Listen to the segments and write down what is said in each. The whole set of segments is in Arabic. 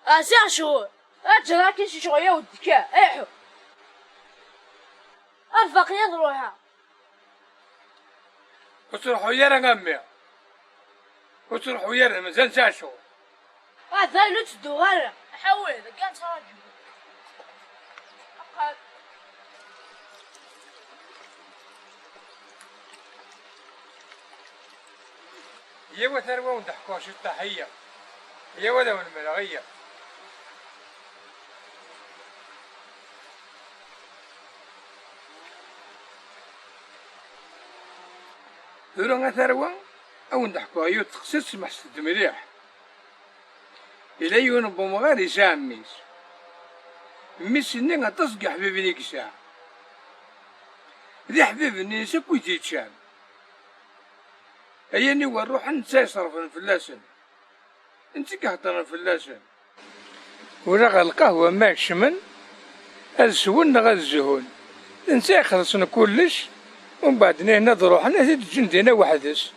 أسير شهور أجل لكن شوية ودكا إيحو الفقير روحها وتروحوا يرى غمي وتروحوا يرى مازال ساعة شهور هذا نتدو هلا حول إذا كان راجل أقل يا وثروة وندحكوش التحية يا ولا والملغية ذرا ثروة أو ندحكوها يتخصص محسد مليح إلا ينبو مغاري ساعة ميس إنها تصقى حبيبي ليك ساعة ذي حبيبي نيسك ويتيتشام أياني ونروح نتا يصرف الفلاسن انت كهطر الفلاسن ورغى القهوة ماك شمن السون غا الزهون نتا يخلصنا كلش ومن بعد هنا نروح نزيد جندينا وحدس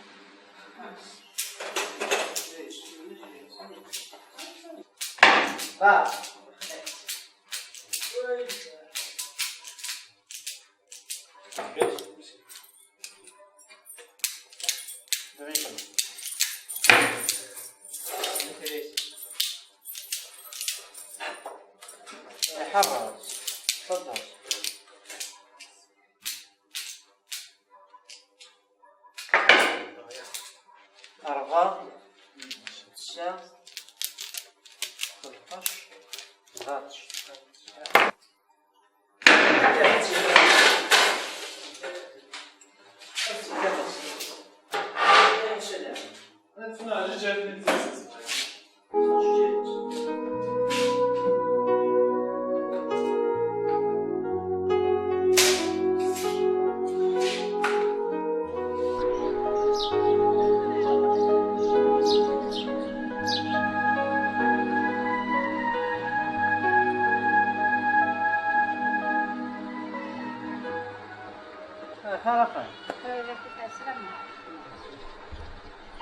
حرص تفضل 4 9 13 14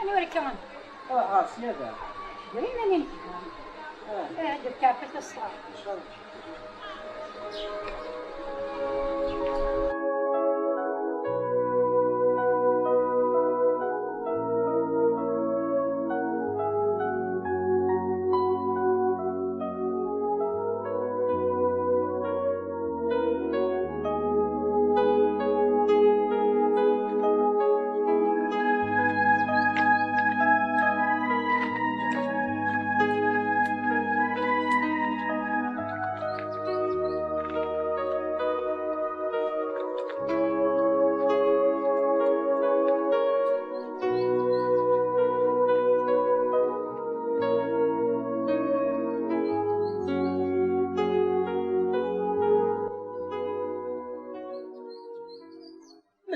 أنا وري كمان. سيادة. قرينا نمشي. هذا كافة الصلاة.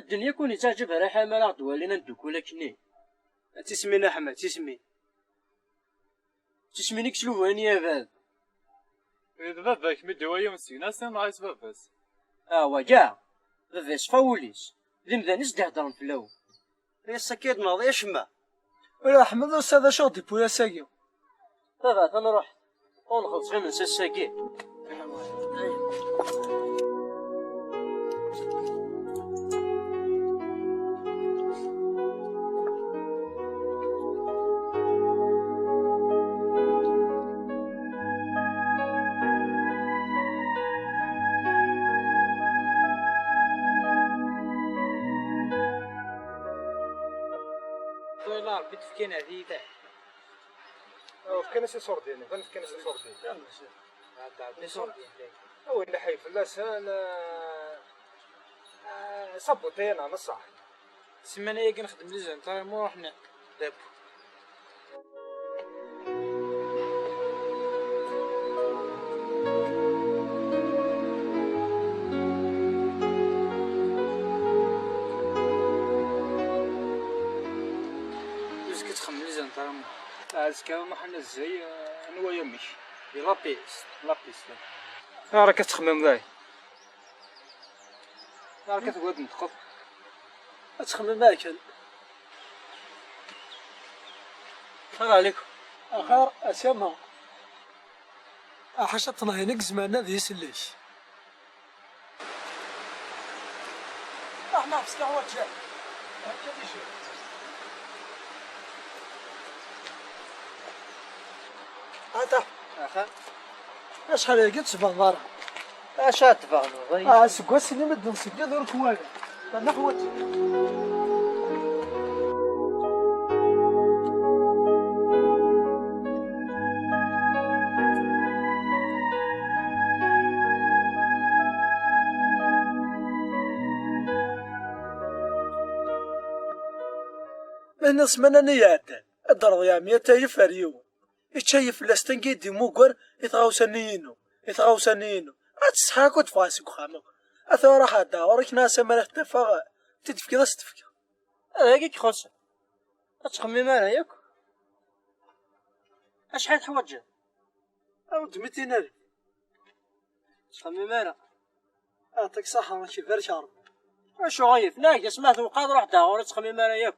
الدنيا كوني تعجبها رايحة مالا دوالينا ندوكو لكني تسمين أحمد تسمينك سلوفاني يا باب إذا باباك مدوايا مسكينة سين رايس باباس وكاع باباس فاوليس ذي مذانيس دا هضرن فلاو يا السكيد ناضي يا شما ولا أحمد أستاذ شاطي بويا ساقي بابا تنروح ونخلص غير من ساساكي ربي تفكينا هذيك كنسي صوردين كنسي صوردين هذا صوردين هو اللي حي فلاسان صبوتين انا صح سمانة يا كنخدم لي زنطار مو حنا دابو كتخمم لي زنطار مو عزكا ما حنا ازاي انا ويا مش لابيس راك كتخمم ذاي راك كتقعد نتقط أتخمم ماكل خير عليكم أخير أسمع حاشا تنهينك زماننا ذي سليش احنا بسكا هو جاي هذا اخا شحال هي قلت بنظر اش تفغنوا سكواس اللي مد نسكا دور كوالا انا خوات من سمانا نيات الدرض يا مية تايف اليوم يتشايف لاستن قيدي موكر يتغاوسنينو اتسحاكو تفاسك خامك اثورا حدا وراك ناس ما تفا تدفكي ذا ستفكي هاكي خلص تخمم انا ياك اشحال حوايج او 200,000 تخمم انا اعطيك صحة ماشي غير شهر واش غايف ناك سمعت وقاد روح داور تخمم انا ياك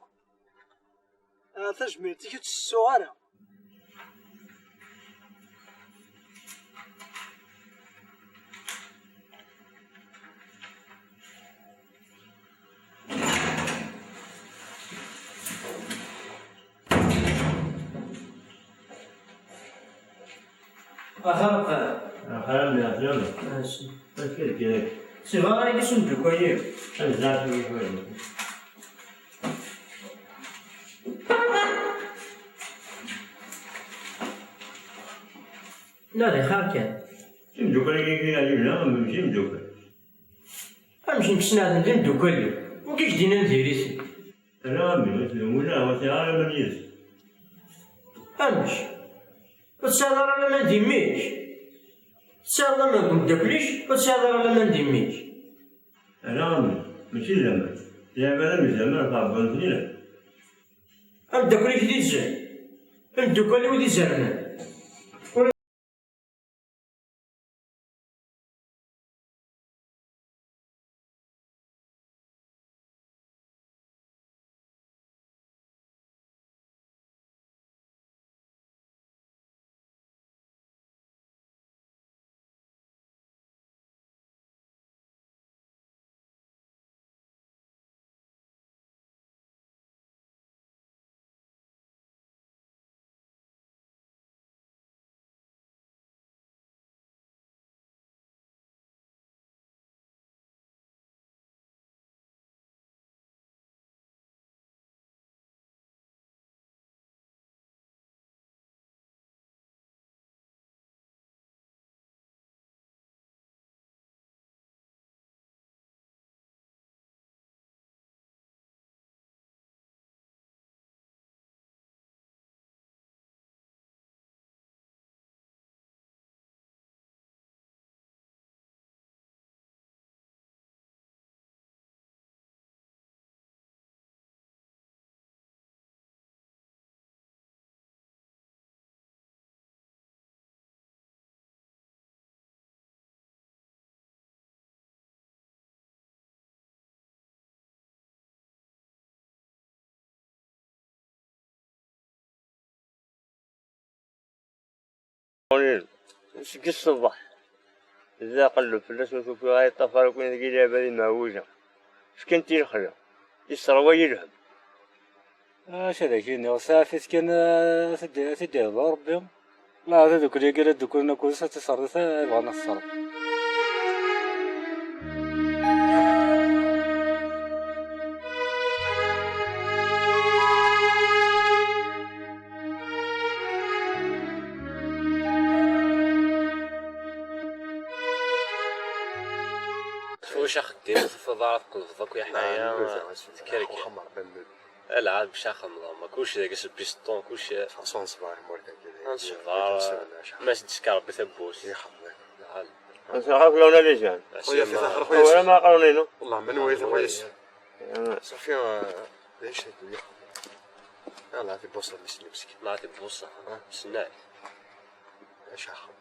تجميل تيجي الصغيرة أخرب يا يلا ماشي فكر كده سي غاري كيسندو كويس أنا زعلت من شوية لا لا خاب كان شم دوكا كي عجب لا ماشي دوكا امشي نكسنا ندير دوكالي وكيش دينا نديريسي أنا أمي مسلم ولا وسيارة من يس امشي وتسادر انا ما نديميش تسادر ما كنت داكليش وتسادر انا ما نديميش أنا أمي ماشي زعما زعما أنا زعما طابون سنينة ام داكليش دي زين ام دوكالي ودي زرنا مسك الصباح إذا قلب فلس وشوف غاية طفر وكون ذي لعبة ذي معوجة إيش كنت يخرج يسرى يلهم اش هذاك صافي كان تدير ربي لا هذوك اللي قال دوك ناكل تصرف بغانا الصرف واش خديم في دارك قلبك ويا حنايا كركي العاد باش نخمم كلشي داك البيستون كلشي فرصون صباح مورد نصبر ما شدش كربي ثبوس نخاف لونا ليجان خويا في الاخر ولا ما قرونينو والله من ويث كويس صافي ليش هيك يلا في بوصله مسكين نعطي بوصه سناي اش اخبر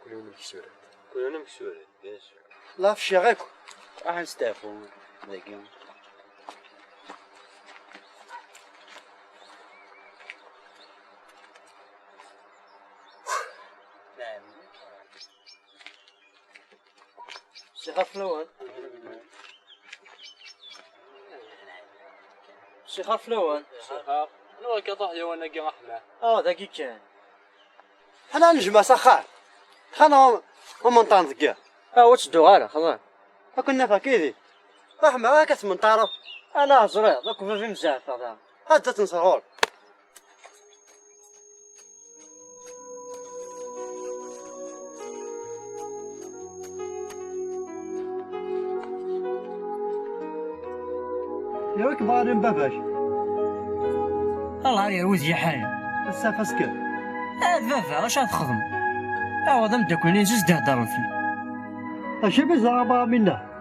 كل يوم كسوره كل يوم كسوره بيان سور لا في شغاك راح نستعفو ذاك سي غفلوان سي غفلوان انا كطاح لي وانا كي رحمه ذاكي كان حنا نجمع سخار خانا ومنطان كاع وتشدو غالا خلاص كنا فاكيدي رحمة كتمنطارو انا زريع ذاك في مزاف هذا هاد تنصرول يا ويك بغاني باباش الله يا وزي حالي السافة سكت بابا واش غتخدم ذا مداكلين زوج تهضروا فيه اشي بزعما منا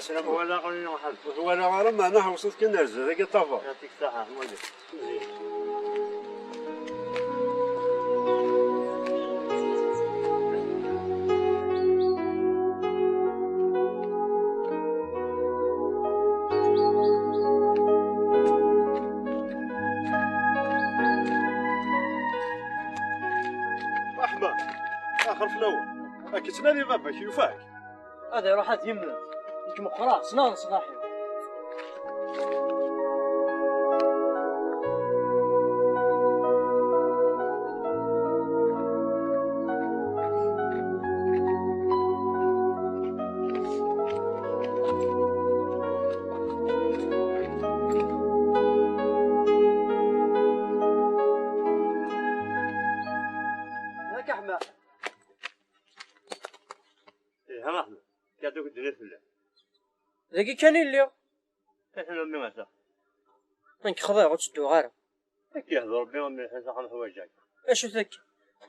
السلام ولا قولنا واحد ولا غير ما انا وصلت كنا رزق ذاك طافا يعطيك الصحة مولي رحمة اخر في الاول اكيد تنادي باباك يوفاك هذا يروح هاد يمنا يكم خلاص نار صلاحي هاك احمد ايه هم احمد كاتوك الدنيا في الله ذاكي كان اللي احنا من مسا انك خضيع وتشدو غارة كي يهضر بنا من الحين خان حوايجك اشو ذاك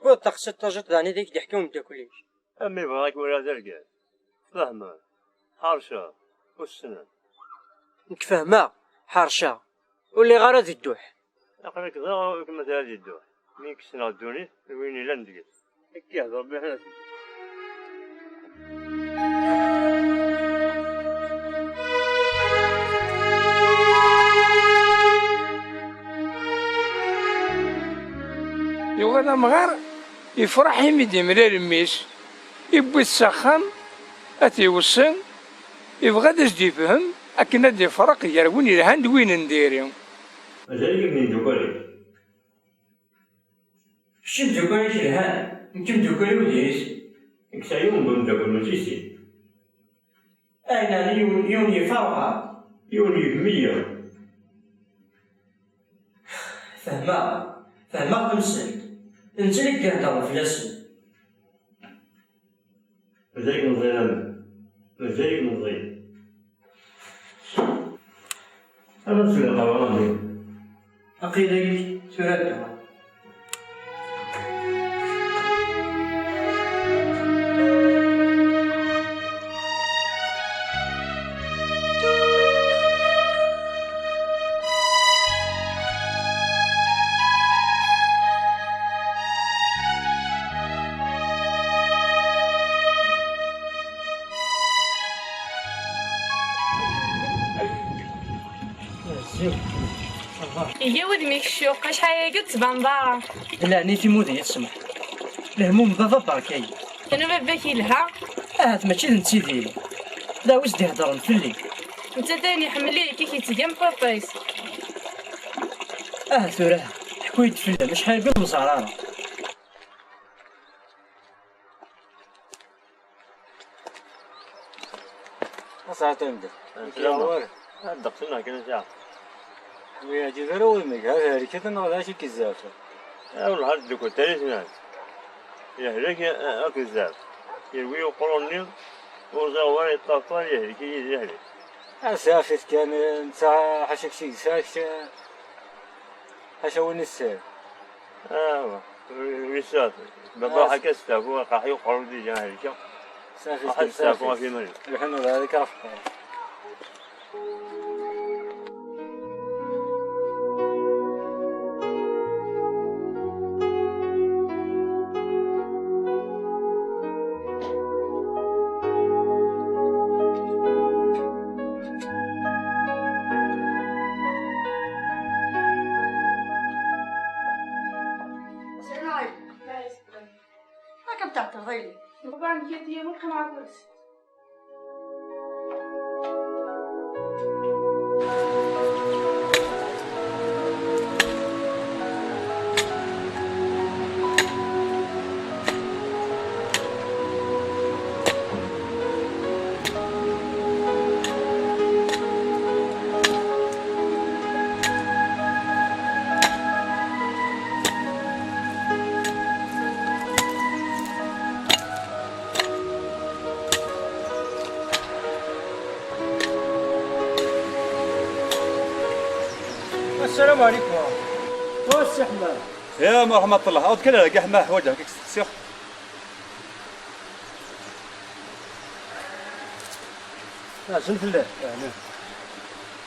بود تقصد تجد ذاني ذيك ضحكوا من داكليش امي بغاك ولا ذلك فهمه حارشة والسنة انك فاهمة حارشة واللي غارة ذي الدوح اقول لك ضاع كما هذه الدور مين كسنا الدوني وين لندقت كي يهضر بنا حنا يوغادا مغار يفرح يمدي مرير ميس يبوي السخان اتي وصن يبغى داش يفهم اكن هاد يفرق يروين الهند وين نديري مازال من دوكالي شد دوكالي شلهان نكم دوكالي وديس اكسايون بن دوكال ماشي انا يون يفرقها يوني بمية فهمة تمثل انت اللي كتهضر في لاسن مازالك نظيم مازالك نظيم انا نسلق راني عقيدة سورة هي ودميك الشوق شحال قد تبان ضاره لا نيتي مودي يسمح الهموم بابا بركاي انا باباك يلها ماشي انت ديالي لا واش دي هضرن في الليل انت تاني حمليه كي كيتقام بابايس ثورة حكويت في الليل شحال قد مزعرارة ساعة تندر لا هذا قصنا كنا ساعة ويا جذرو ويمك هذا هركة نغدا شي كزافة أول حد دوك تاني سنان يهلك أكزاف يروي قروني وزوار الطفال يهلك يهلك أسافت كان انت حشك شي ساك حشا وين السير ويسات بابا حكى استافوا قاح يقروا دي جاهلك سافت واحد استافوا في مريض الحين هذيك رفقة ما كنت تعترضي لي بابا نجي ديما كنعرف السلام عليكم. السي حماد. يا مرحبا الله عاود كلا كاع ما حوايجك كيك تسيخ شنو في الله؟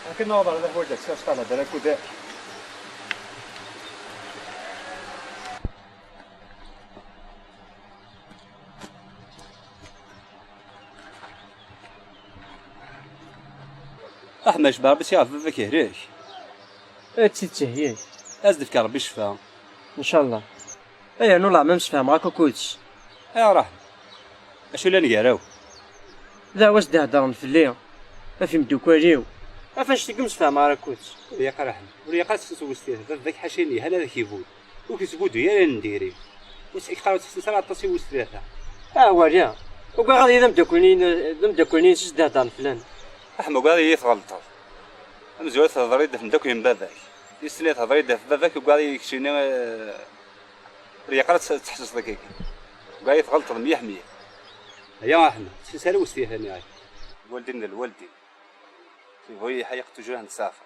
لكن نوضع هذا حوايجك سيخ طالع داك كودا احمد شباب بس يعرف فيك هريك تتهيئ ازدك ربي شفا ان شاء الله. اي نولع ما مسفها معاك كوتش. يا راه اشو اللي نقراو ذا واش دهضرن في الليل ما في مدوكاليو افاش تقمش فيها مع كوتش وليا قرح وليا قاس سوستيه ذاك حاشيني هلا ذاك يفوت وكيسبودو يا نديري وسعيك خلاص تسرع تصي وستريها وريا وكاع غادي مدوكلين شش دهضرن فلان احمد قاعد يتغلط مزوال تهضري دفن داك من باباك يستني تهضري داك باباك وقاعد يكشيني ريقات تحسس ذاك هيك قاعد يتغلط 100% يا احمد تسالي وستيه هنا والدين الوالدين هو يحيق توجه نسافر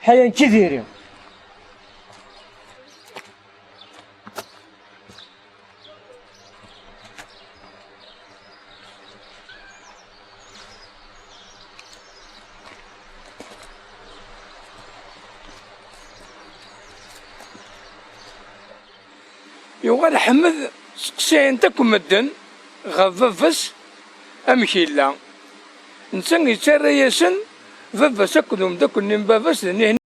حيا كثير يوغال حمد سقسي انت كمدن غففس امكيلا نسان يتسرى ياسن ففس اكدهم داك النيم بافس لاني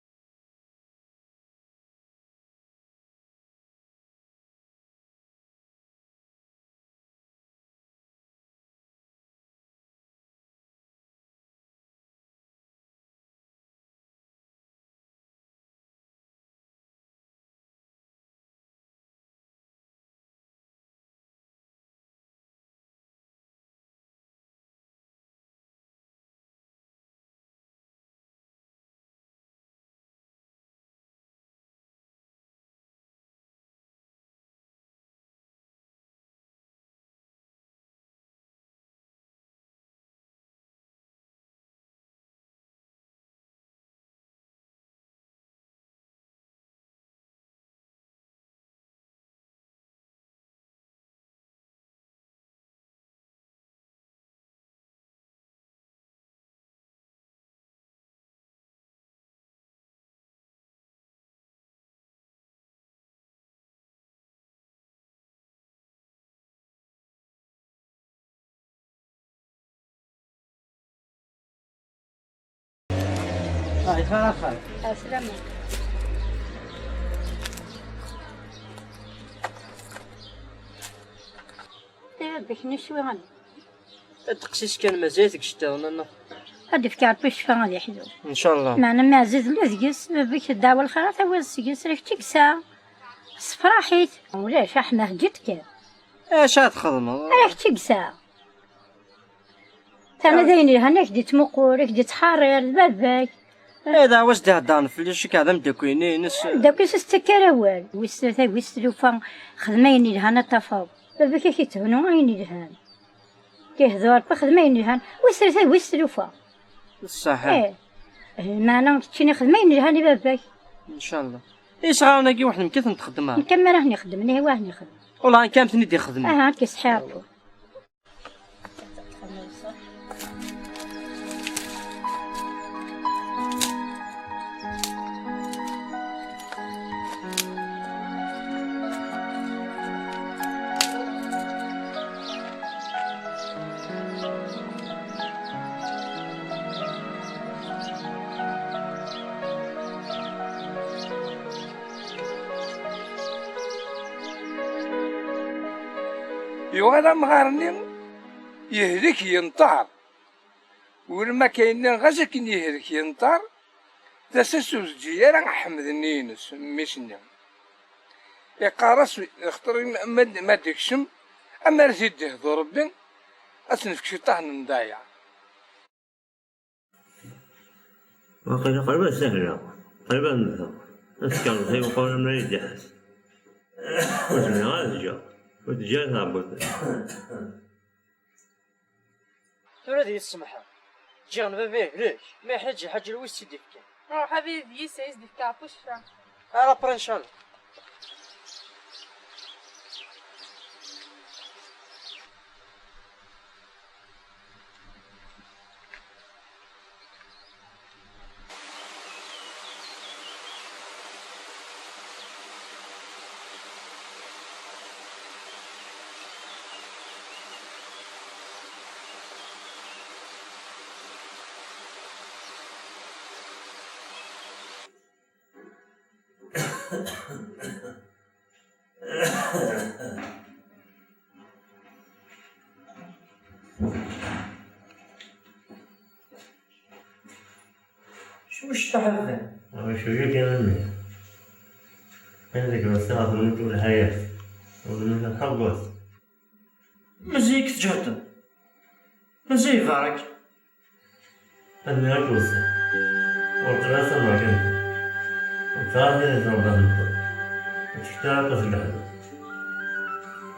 السلام عليكم. باش نشوي غادي التقسيس كان مزيتك شتاونا غادي فكر باش فا غادي يحدو ان شاء الله. معنا ما عزيز لا تقيس بك الدعوه الخير تا هو تقيس راه تكسا صفراحيت ولاش احنا جيت كان اش تخدموا راه تكسا تانا داين هناك دي تمقورك دي تحرر باباك. هذا واش تهضرن فليش كاع مداكويني نس داك استكر وال ويسترثا ويستلوفا خدمين لهنا طفاو باباك كيتهنوا عين لهان كيهضر بخدمين لهان ويسترثا ويستلوفا صحيح. معنا كتشيني خدمين لهان باباك ان شاء الله. ايش غانا كي واحد كيف نخدمها نكمل راه نخدم ليه واه نخدم والله كامتني دي خدمه هاك صحابو. يوغالا مغارني يهلك ينطار ولما كاين غازا يهلك ينطار ذا ساسوس جيران حمد النينس ميسني يقارس يختار ما ديكشم اما رزيد يهضر ربي اسنفك شيطان مضايع. وقيل قلبا سهلة قلبا مثل نسكن زي وقونا من يدحس وزن غازجا وتجاه هابط تولي السمحة جي غنبابيه ليش ما يحتاج حاجة لويس يديك حبيبي يسعد ديك كابوش على برا ان شاء الله. شو تحذر؟ شوية كمان عندك مسافة من طول الحياة ومن الحبوس مزيك تجهد مزي فارك أنا أكوسة وطلعت المكان وطلعت الزربان وتشتاق أصلها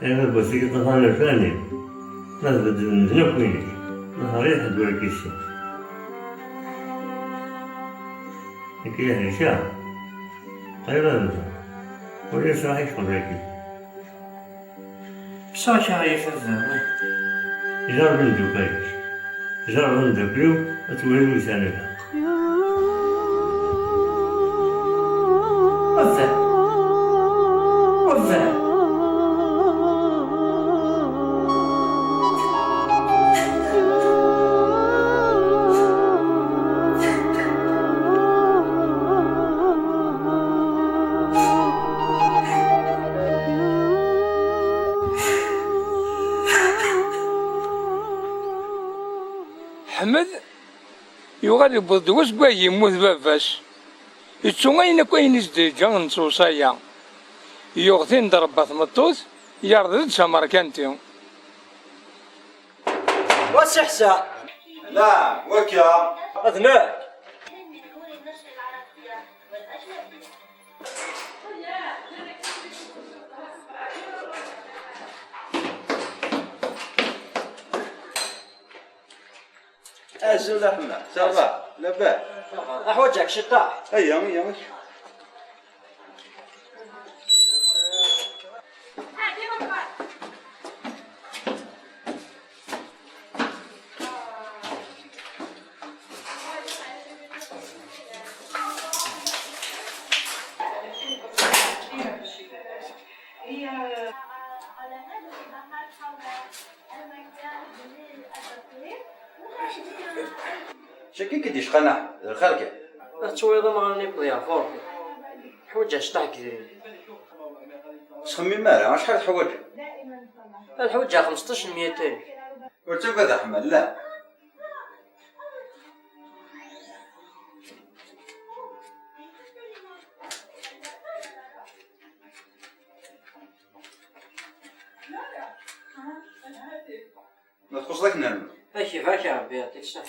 أنا بسيط طفال الفاني نزلت من نقويني نهاري حدور كيشي كي يعني شاء قريبا منها وليس راح يشمل ريكي بصراحة هاي فذة جرب ندو كايش جرب ندو كلو أتولي لسانها وذا وذا حمد يغادي بودوس باه يموت باباس يتسوغين كاين زديجا نصوصايا يغثين ضربة مطوس يرضد سمركانتي واش حسا لا وكا أذناك أجل أحمد صباح لباس أحوجك شطاح أيام شكيك ديش قناح الخركة التويضة ما غني بضيع فورك حوجة شطاح كثير شخمي مالا شحال تحوج الحوجة 15 200 وتبقى ذا حمل لا ما تخص لك نرمي كيفاش يا ربي يعطيك الصحة.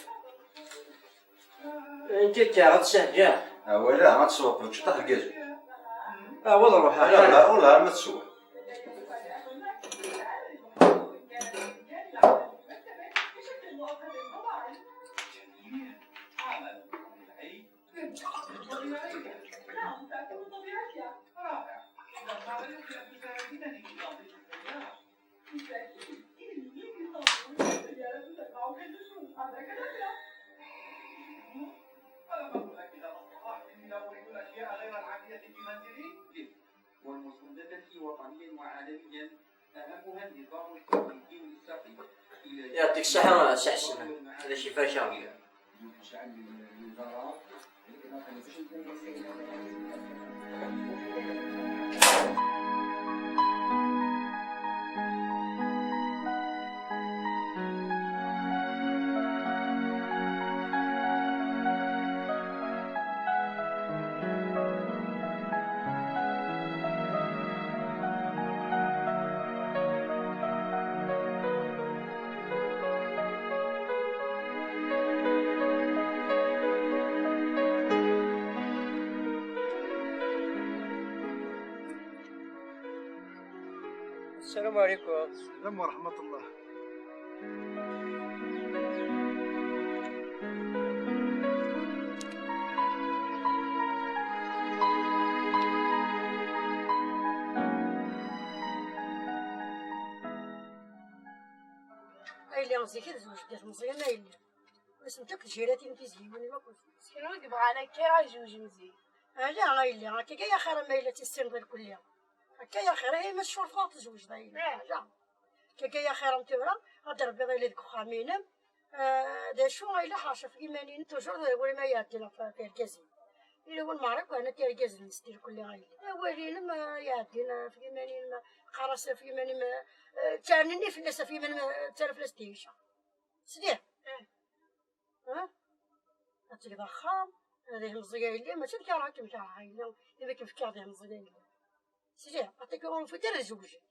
انت كاع تسهجا. ولا ما تسوق مش طاح الكاز. والله روح. لا والله ما تسوق. يعطيك الصحة سي حسن. هذا شي فاشا. السلام عليكم. السلام ورحمة الله. اللي غزي كذا زوج ديال مزيان ما يلي باش نتاك جيراتي نتي زيوني ما كنت مسكين ولد بغا انا كي راه جوج مزيان لا غايلي راكي كايا خير ما الا تيستين غير كلها كايا خير هي ماشي شرفات زوج داير لا كايا خير نتورا غضرب بيض اللي ديك خامينم دا شو الا حاشا في ايمانين توجور ولا ما يعدينا في الكازين الا هو المعرك وانا كيركاز نستير كلها غايلي ولينا ما يعدينا في ايمانين خرس في ايمانين تعنني في الناس في ايمانين تعرف لاش تيشا سدير هاتي ضخام هذه مزيان اللي ماشي كرا كيف هايله الا كيف كاع مزيان سيدي عطيكم في دار زوجك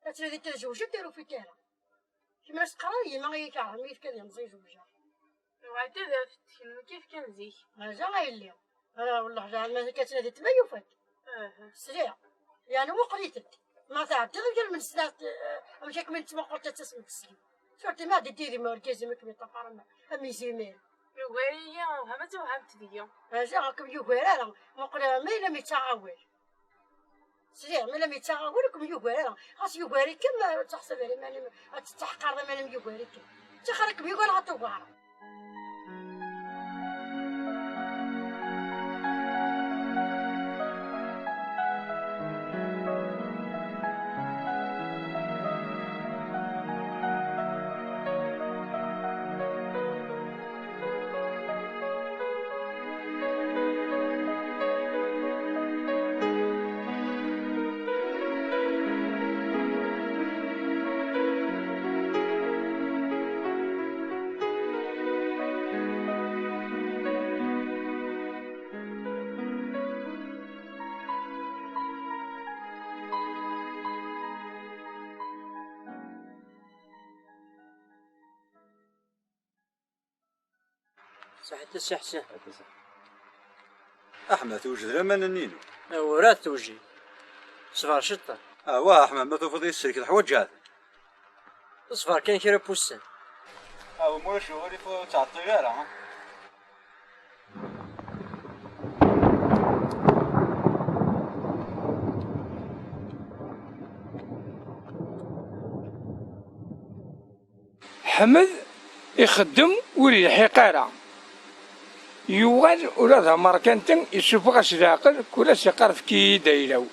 هاتي دير زوجك ديروا في دار كيما تقراي ما غيكره ميت كذا مزيان زوجها وعاد كيف كان زيك هذا غايلي والله زعما ما كتنادي تميفات سيدي يعني مو قريتك ما تعدي غير من سنه مشاك من تما قلت تسمع السلم شفتي ما ديري مركزي ما كبير طفرنا امي زيمين يوهريا وهما توهمت ليا هذا راكم يوهرا نقول ما الا ميتعاول سير ما الا ميتعاول لكم يوهرا خاص يوهري كم تحسب على ماني تحقر ماني يوهري كم تخرك بيقول عطوها صحيت السي حسن. احمد توجد لما نينو وراه توجي صفار شطه واه احمد ما تفضي السلك الحوايج هذا صفار كان كيرا بوسان مو شغلي فوق تاع الطياره حمد يخدم ويريح قارع يوغل ولا ذا مركنتن يشوف غاش العقل كل شي قرف كي دايلو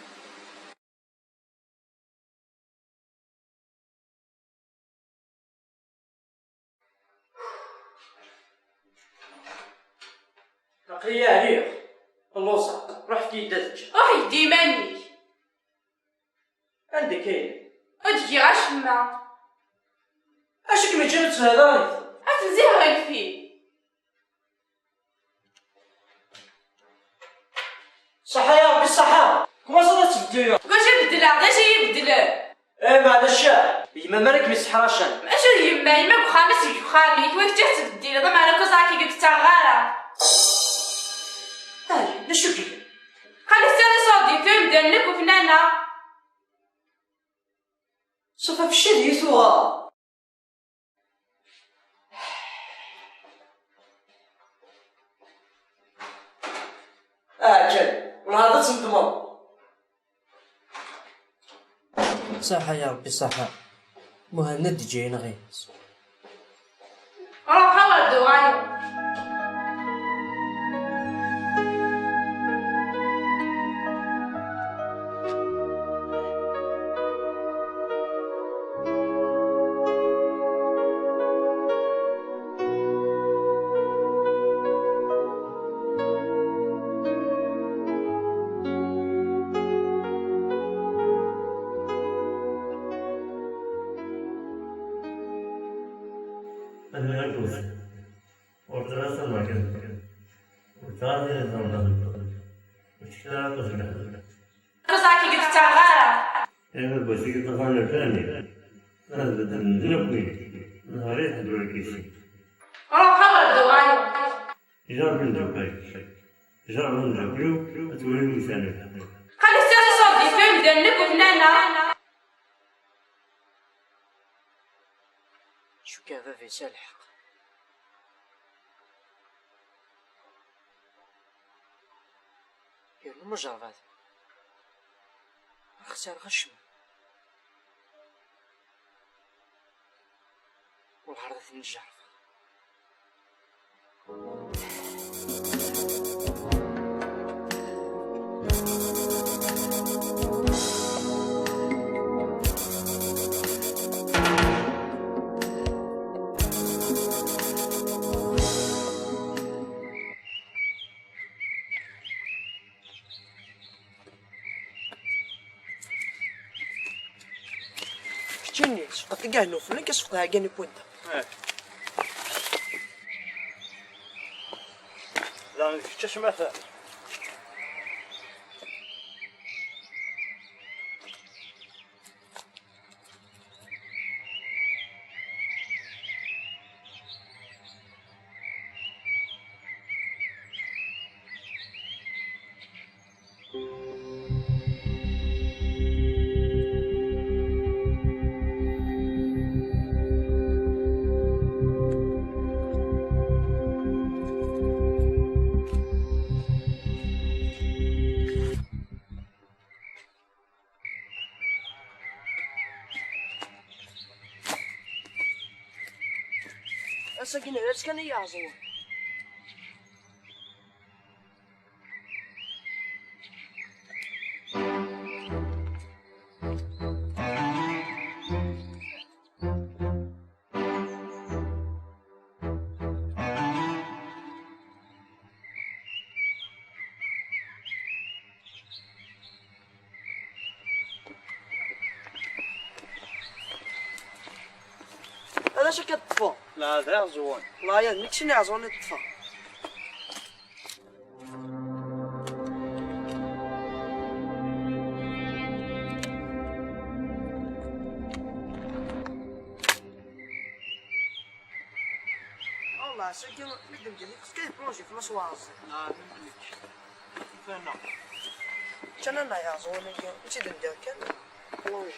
تقيا عليك اللوصه روح كي داتك يدي ماني عندك كاين اجي غاشما اش كيما جبت هذا اتنزيه غير فيه صحة يا ربي الصحة كما صدت تبدلو واش يبدل هذا شي يبدل بعد الشاع يما مالك مسحراشن اش يما يما بخامس يخامي كيف تدير ضم على كوزاكي قلت غارة طيب نشوف خلي سيري صديق فين دنك وفنانة صفا في الشديد وها اجل والهضره تنضمر صحة يا ربي صحة مهند جاينا غير روح ولدو غايو كوزاكي قلت غارة أنا بسيط طفل الثاني أنا نزلني نهاري حضر الكيسي روح ولدو غايو إذا بندرو كاي إذا بندرو كلو أتولي لسانك خلي سيري صديق فين دنك وفنانة شو كان في سالح يا المجرد اختار غشم والعرضة النجار جيني سقط كاع فلان كسقطها كاني بودا لا نفتش مثلا ساكن هنا كان يعزو هذا شكل الطفو لا هذا عزوان لا يا ميكشني عزوان الطفو والله ساكن مدن جميل كاين بلونجي في مصواز لا نملك فينا كان انا يا عزوان ماشي دندير كان بلونجي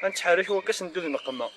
انت حارش هو كاس ندوز نقمه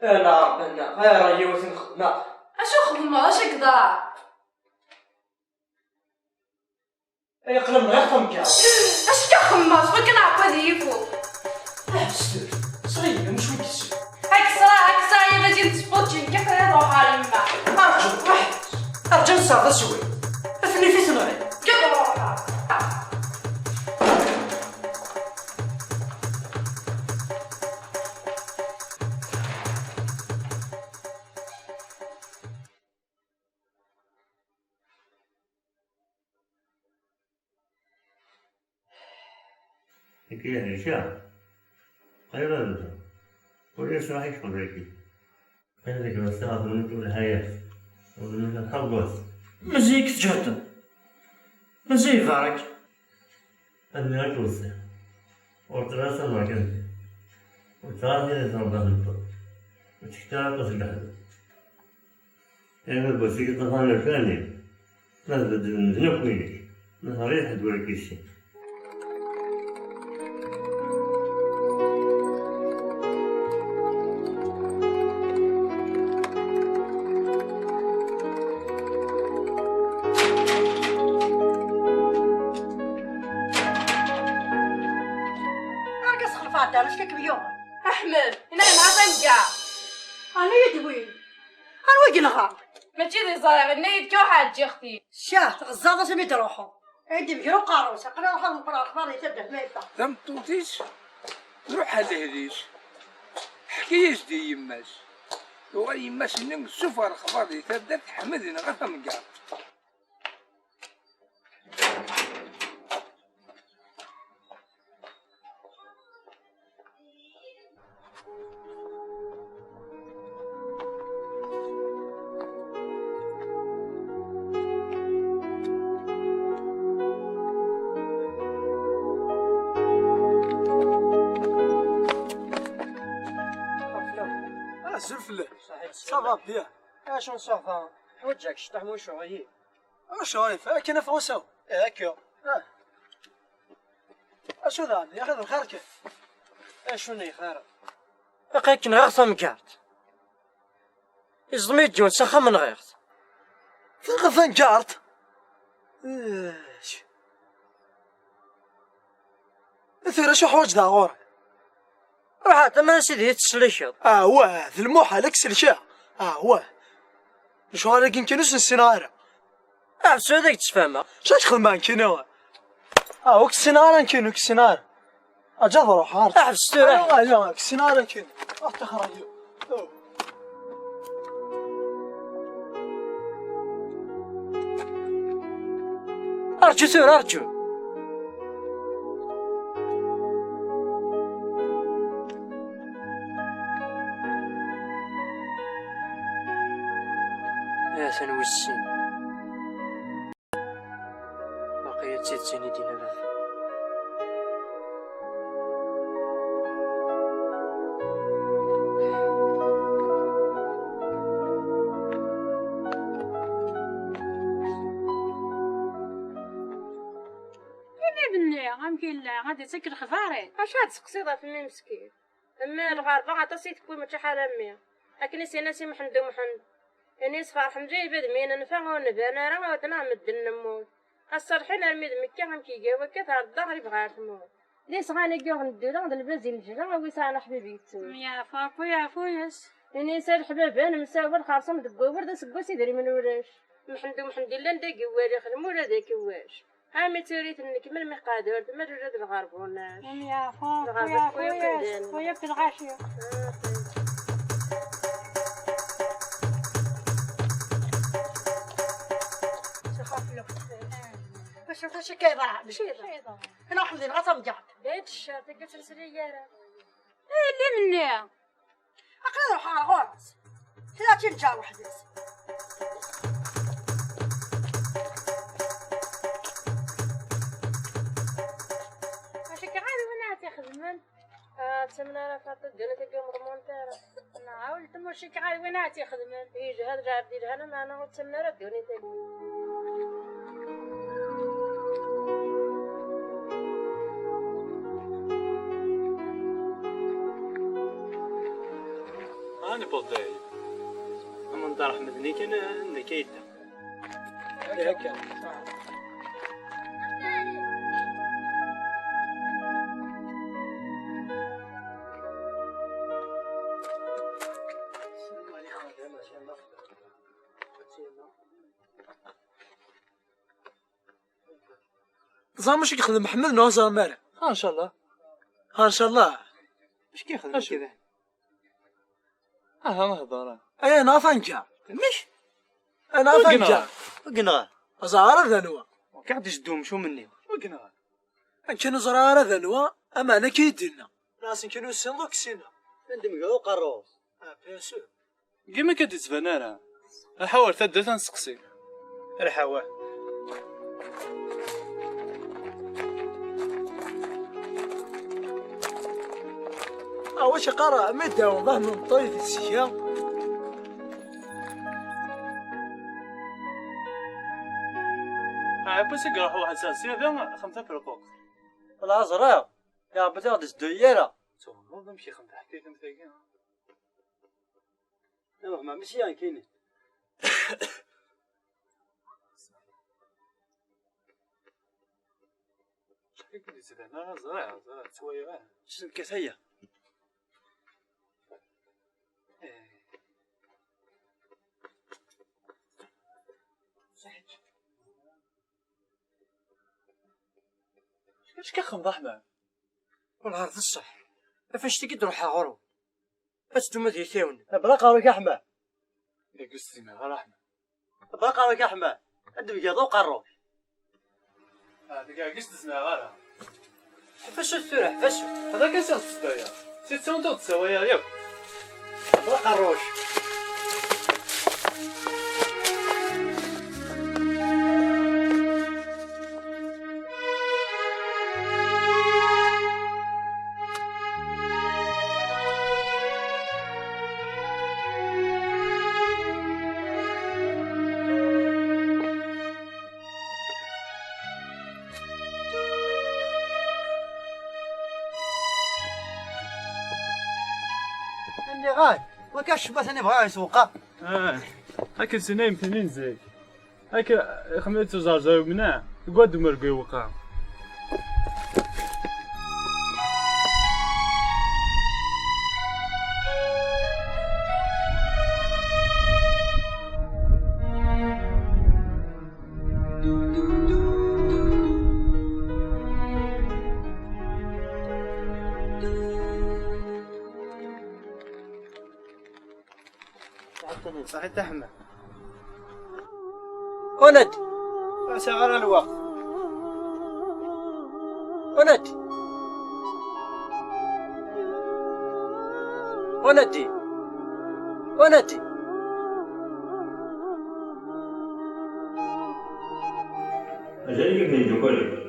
لا ربنا غير راهي وثن خدمة. اشو خدمة اش كدا؟ يقلب غير خمكة. اش كخمة شغل كنعقد يفو. صغير مش ويكسر. هاك صرا يا باجي نتسبوتين كيف يروح على يما. ارجل واحد ارجل صافا شوي اثني في ثنائي كيف روحها؟ كي هشام غير هذا وليس راح يشكر فيك عندك مسافة من الحياة ومن الحظ مزيك تجهد مزيك فارك أنا أتوسع وتراسل ما كنت وتعرف إذا صار ذلك وتختار تصل هذا أنا بسيط طبعا الثانية لازم نذنب منك نهاري حد ولا كيشي انا شكك بيوم احمد هنا ما تنقع. انا يدي وين انا وين نغار ما تجي صاير نيد كو حاج اختي. شات غزاضه سمي تروحوا عندي بيرو قاروس قرا نروح نقرا اخبار يتبدا ما يفتح ثم توتيش روح على هذيش حكايش دي يماش لو يماش انك سفر اخبار يتبدا تحمدنا غير من قال زلفله صافا بيان اش نصافا وجهك شطح مو شويه واش رايف كنا فوسو هكا اشو ذا ياخذ الخير كيف اشو ني خير لقيت نغرس مكارت يزمي جون سخا من غيرت في غفان كارت ايش اثير شو حواج ذا غور روح تما سيدي تسلشط واه ذي الموحى لك سلشا واه شو هذاك يمكن نص السيناريو بس هذاك تفهمها شاش خدمان كينوا وك السيناريو كينو وك السيناريو اجا روح هارت بس تروح ايوا السيناريو كينو تخرج ارجو ثور ارجو يا ثانوي السين بقيت زيد زيني دينا باب يمكن لا غادي تسكر خفارين اش هاد تقصيده في مي مسكين اما الغاربه عطا سيت كوي ما حاله مية لكن سي محمد ومحمد يعني صفار حمد جاي بدمين نفهم ونبانا راه ودنا مد النمود الصرحين الميد مكي هم كيجاوا كثر الظهر بغا تموت ليس غاني كيو نديرو غاد البازي نجرا ويسانا حبيبي يا فاكو يا فويس يعني سال حبابان مساوي الخرصم دبو ورد سكو سيدري من وراش محمد الا نداكي والي خدمو ولا داكي واش عامي تريد نكمل مقادير تما جوج الغربوناش يا فاكو يا فويس خويا في الغاشيه باش كيضرع ماشي انا وحدي نغطم جات بيت الشاط قلت لسرياره اللي مني اقدر نروح على غرس 30 جا وحدي ماشي كعادي بناتي خدمن تمنا فاطمه دينا تلقى مضمون تاعها نعاود تمشي كعادي بناتي خدمن يجي هذا جاب دير انا معنا تمنا ردوني تلقى هاني بوضاي من دار أحمد ني كان عندك يدا هكا زعما ماشي كيخدم محمد نو زعما مالا ان شاء الله ان شاء الله اش كيخدم كذا نهضر انا فانجا مش انا فانجا وقنا زهرة ذنوة قاعد يجدوم شو مني وقنا كانوا زرارة ذنوة اما انا كيدنا ناس كانوا السنضو كسينا عندهم قالوا قروس بيسو كيما كتبان انا نحاول تبدا تنسقسي الحوا واش قرا مدى وضع من طريق السيا بس يقرا واحد اساسي هذا 5 فرقوق ولا زرا يا بدي غدز دويرة تو نمشي 5 حكايه مثلا ما ماشي كاينين شكون اللي زاد انا زرع سوايع شنو كانت هي اش كيخم ضحمه والله الصح فاش تيجي تروح غرو فاش تما ديتاون بلا قاروك احمد يا قصتي ما رحمه بلا قاروك احمد عندهم يضو قروك هذيك قصت اسمها غاره فاش تروح فاش هذا كاس الصدايا سيت سونتو تسوايا ياك بلا قروش وكاش مثلا بغا يسوقها هاك سنين ثانين زي هاك خميتو زرزاو منع قد مرقي وقع صحيح احمد ولد سعر الوقت ولدي ولدي ولدي أجل من دكولي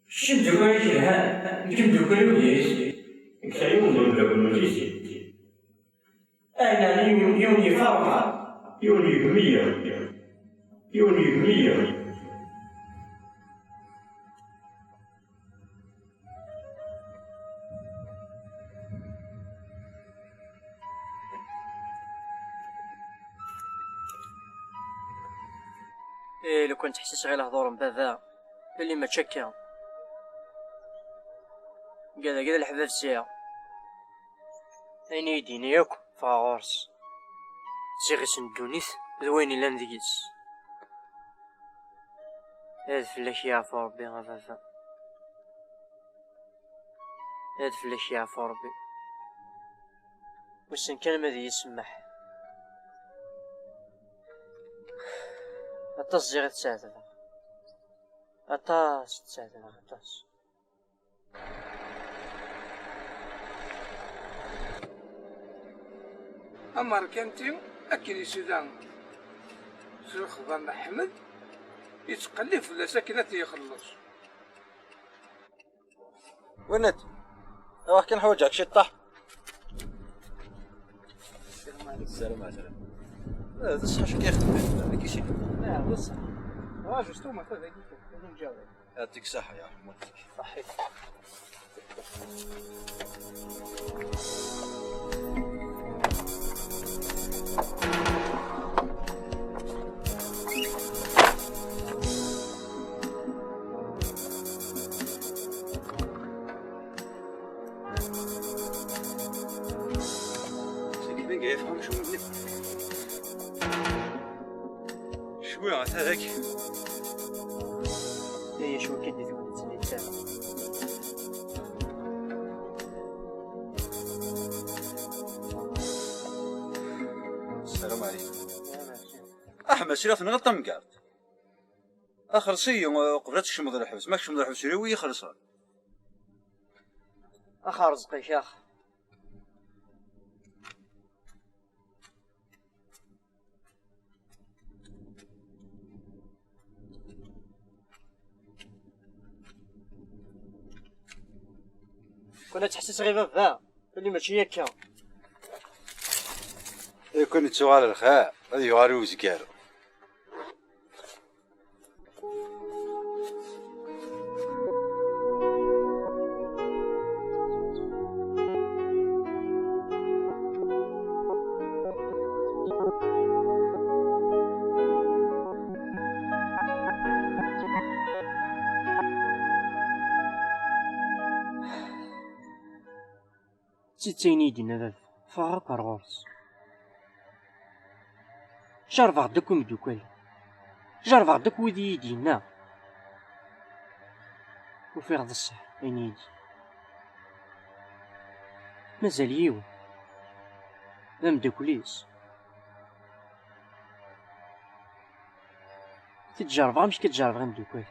شن دكولي شلها يمكن دكولي وليش كسيون دون لكم نجيسي أنا يوني فرقة يوني كمية يوني كمية إيه لو كنت حسيت غير هضور من بابا اللي ما تشكى قال الحباب ساعة أين يديني ياكو فغورس سيغي سندونيث ذويني لان ديكيس هاد فلاش يعفو ربي غفافا هاد فلاش يعفو ربي وسن كان ماذا يسمح أطاس زيغي تساعد أطاس تساعد أطاس أمر كنتي أكل سودان شو خبر محمد يتقلب في الساكنة يخلص ونت روح كان حوجك شطح السلام عليكم هذا صح شو كيخدم هذاك شي لا بصح راجل شتو مثلا هذيك نجاوب يعطيك الصحة يا حمود صحيح ساكن كيف يفهم شو مني شوي عاد هذاك هي شو كدي تقول تسمي تسامح السلام عليكم احمد شريف نغطى مقارد اخر شي قبلت الشمض الحبس ماكش شمض الحبس شريوي خلصان اخا رزقي شيخ كنا تحسس غير بابا اللي ماشي هكا يكون تسوال الخاء هذه يغاري وزكارو تيتيني دينا باب فراك رغوص جرب غداك ومدوكال جرب غداك ودي يدينا وفي غد الصح بين يدي مازال يو لا مدوكليس تتجرب غير مش كتجرب غير مدوكال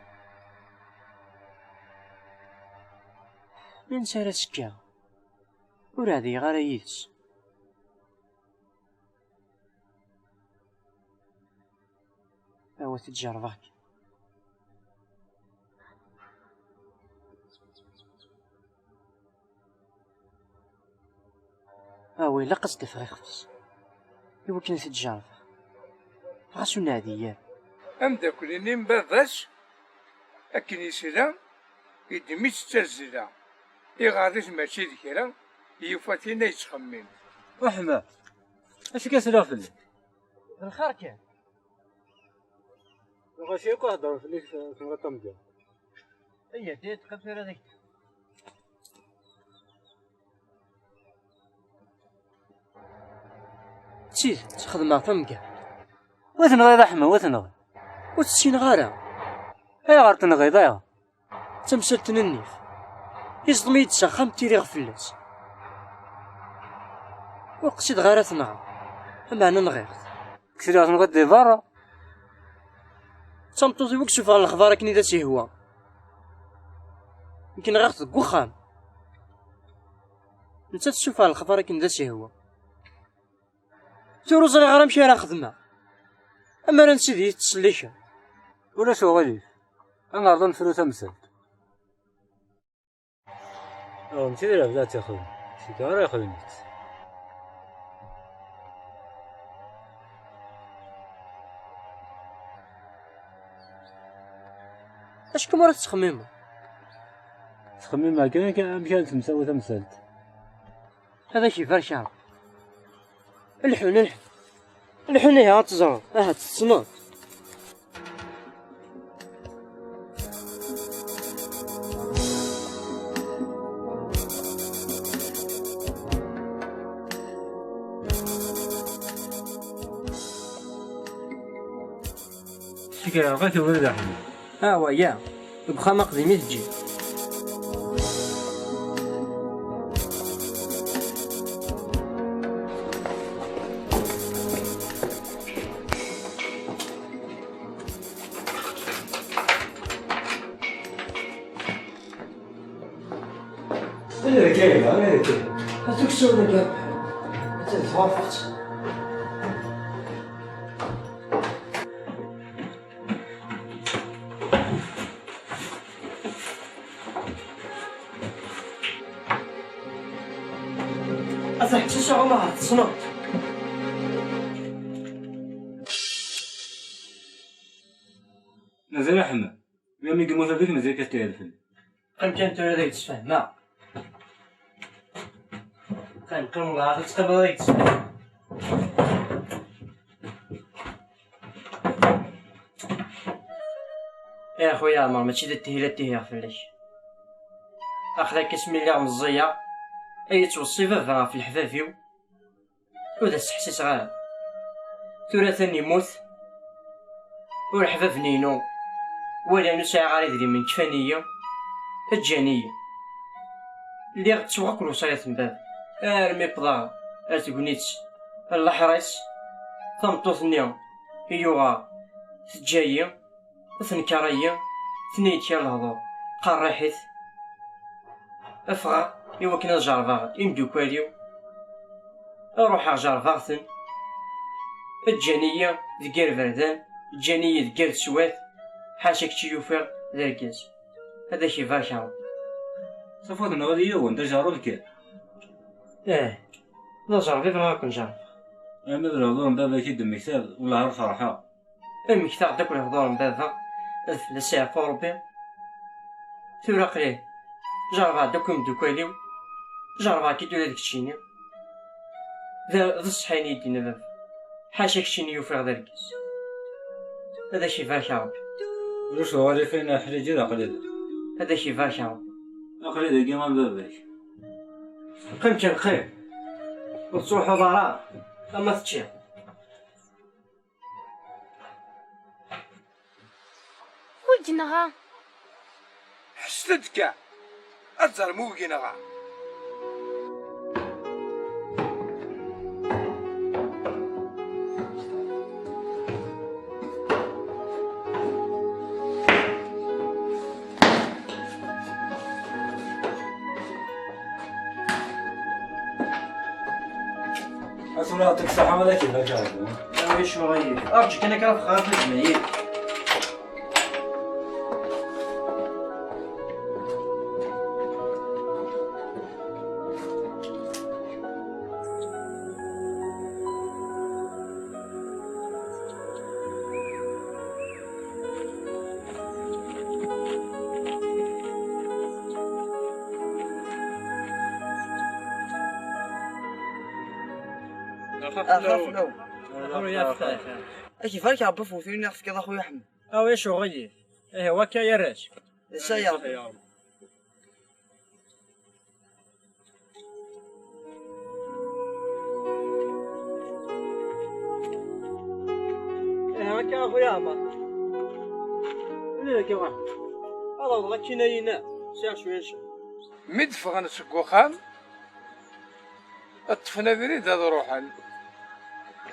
ننسى راه سكا وراه هادي غير يدس هو تتجربك ويلا قصد الفريخس يوا كان تتجرب غاسو نادية أمداكليني مباباش أكن يسيرا يدميت الترزيلة يغاريش ماشي ذكرا يوفاتينا يتخمم أحمد اش كاسرا في الليل الخير كان غاشي كنهضروا في الليل في الرقم ديالك هي ديت كفير هذيك تخدم فمك وثنغيض أحمد وثنغيض وتسين غارة هيا غار تنغيض يا تمسلت النيف يصدم يتسخم تيري غفلات وقصيد غارة تنغى أما أنا نغير كثير تنغيض دي برا تمطوطي وكسوف على الخضار كني ذا سيهوا يمكن غير تدق وخام نتا تشوف على الخضار كني ذا سيهوا تروز راه غير مشي راه خدمة أما راه نسيدي تسليشا ولا شو غادي أنا أرضى نفرو تمثل مشي دير بلاتي أخويا مشي غير ياخذ نيت اشكون مرات تخميمة تخميمة كان مشات تمساوي تمثلت هذا شي فرشا الحون هي تزرع تتصنط شكرا غاتي ولد أحمد وياه بخامة قديمي تجي أنا كاين هاتوك السؤال كاع توافقت أصلح تشجع وما تصنط مازال أحمد يوم يقوموا في البيت مازال كتعرفني كان تولي ذيك تفهم كان الله تتقبل ذيك تفهم يا خويا عمر ماشي دا التهيلة في الليش اخذك اسمي اللي مزية أي توصي بابا في الحفافيو وذا السحسيس غاب ثورة ثاني يموت والحفاف نينو ولا نساع غير يدري من كفانية الجانية اللي غتسوق كل وصايات من باب ارمي بضاغ ارتقنيت الله حريص ثمطوث نيو يوغا تجاية ثنكارية ثنيت يا الهضور قرحت افغا يوا كنا جرفاغ يمدو كواليو اروح جرفاغثن الجانية ذكير فردان الجانية ذكير سوات حاشاك تيوفر ذركز هذا شي فاكهة صفوتنا غادي يوان دا جارو الكير لا جربي بلا كنجرب انا الهضور من بابا كي دم كتاب ولا عرف صراحة المكتاع داك الهضور من بابا الفلس يعفو ربي ثورة قليل جربا داك يمدوكاليو جربا كي دولا ديك الشيني ذا الصحيني يدينا بابا حاشاك شيني يوفر ذركز هذا شي فاكهة واش غادي فينا حريجة لا قليل هذا شي فاكهة قليل كيما باباك قيم كان قيم وتروحو برا اما تشي ولدي نغا حسدتك أزر موكي نغا أصلا يعطيك الصحة ماذا كيف هكا يا ويش وغيك أرجوك أنا كرا فخار في الجمعية اخاف لو خويا فتاح اكي فالك يا ربي فوتوني ناخذ كذا خويا احمد ويش وغيك ايه وكا يا راج السيارة ايه هكا خويا ما ليه كيما هذا والله كيناينا سير شويه مدفغ نسك وخام الطفنا بريد هذا روحان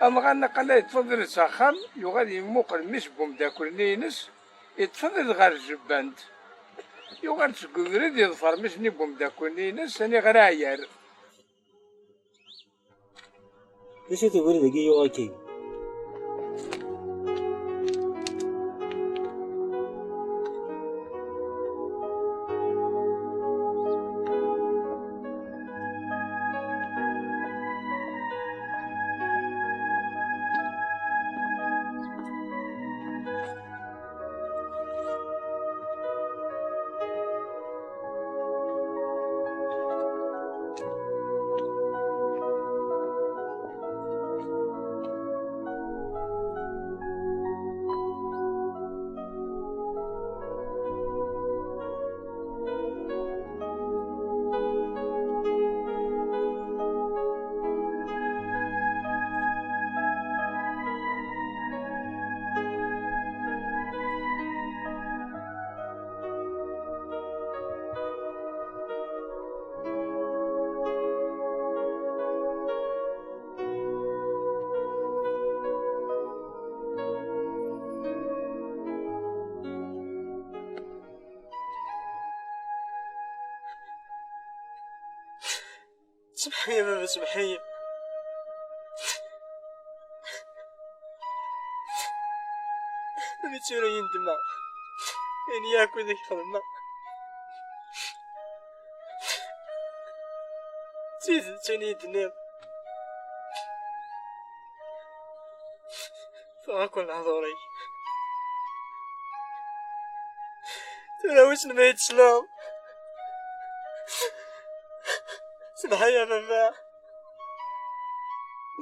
أما غانا قال يتفضل ساخام يغادي يموقل مش بومداكل نينس يتفضل غير الجبانت يغادي تسكو بريد يظفر مش نبوم داكل نينس أني غير عيار ايش تقول ذاك يوغاكي سمحي يا بابا سمحي متسوري يندمع يعني ياكل ذيك خدمة تزيد تاني يدنيض فاكل عذوري تراوسنا ما يتسلام سمحي يا بابا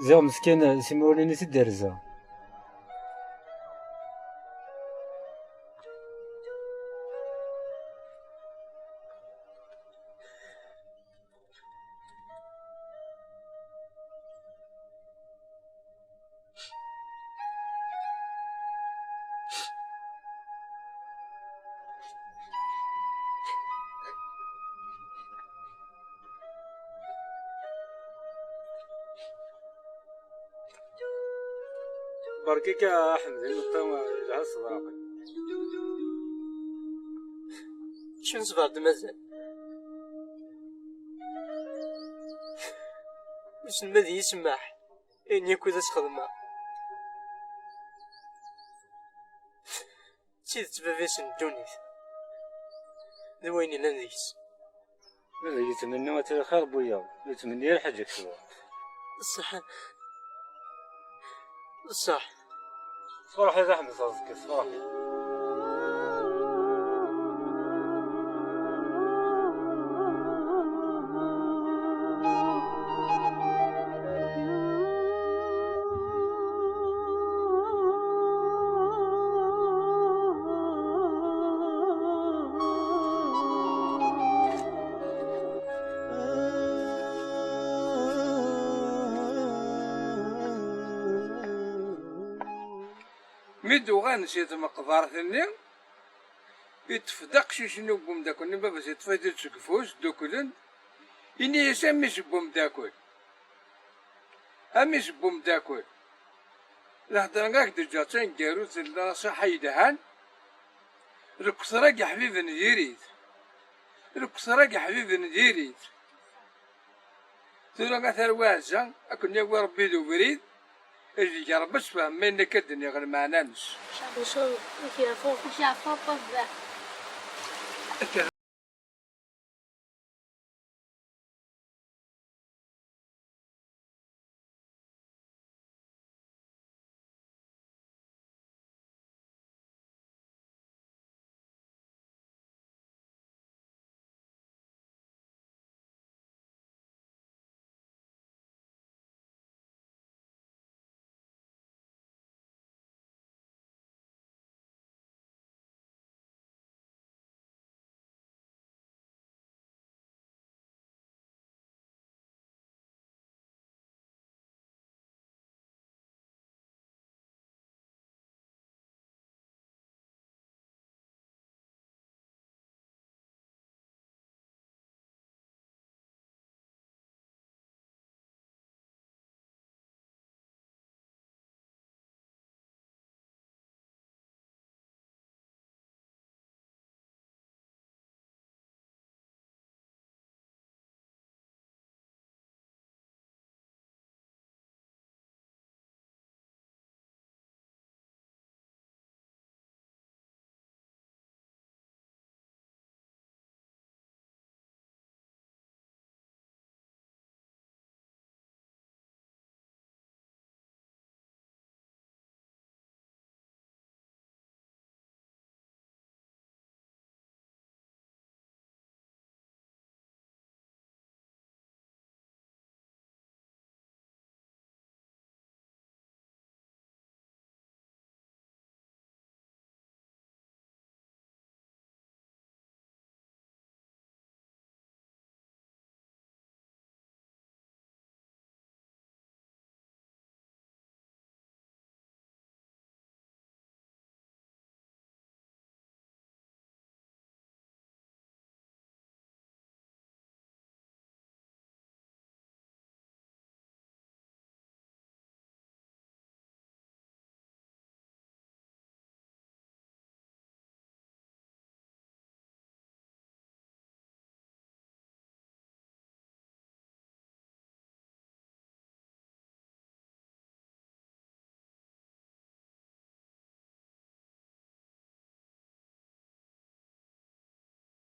زيغ مسكين سيموليني تدرزا بركيك يا احمد انت جهاز صداقي. شنو صبرت مازال باش المدي يسمح اني كنت تخدمها تشيد تبابيس الدونيت دويني لنديس ماذا يتمنى ما خير بويا يتمنى الحاجة كسوا صح صح صراحة يا احمد صاصك صراحة. ميدو غانسيت مقدارتني يتفدق شنو بوم داكل بابا يتفادر تشكفوش دوكلن إني يسميش بوم داكل أميش بوم داكل لهدرنغاك دجاتين جاروت اللي صحي دهان ركسراك يا حبيبي نديريت ركسراك يا حبيبي نديريت تقول غير وازا أكون يقوى ربي دو بريد اللي جرب بس فهم مني كدني غير معنانش. شو يا فوق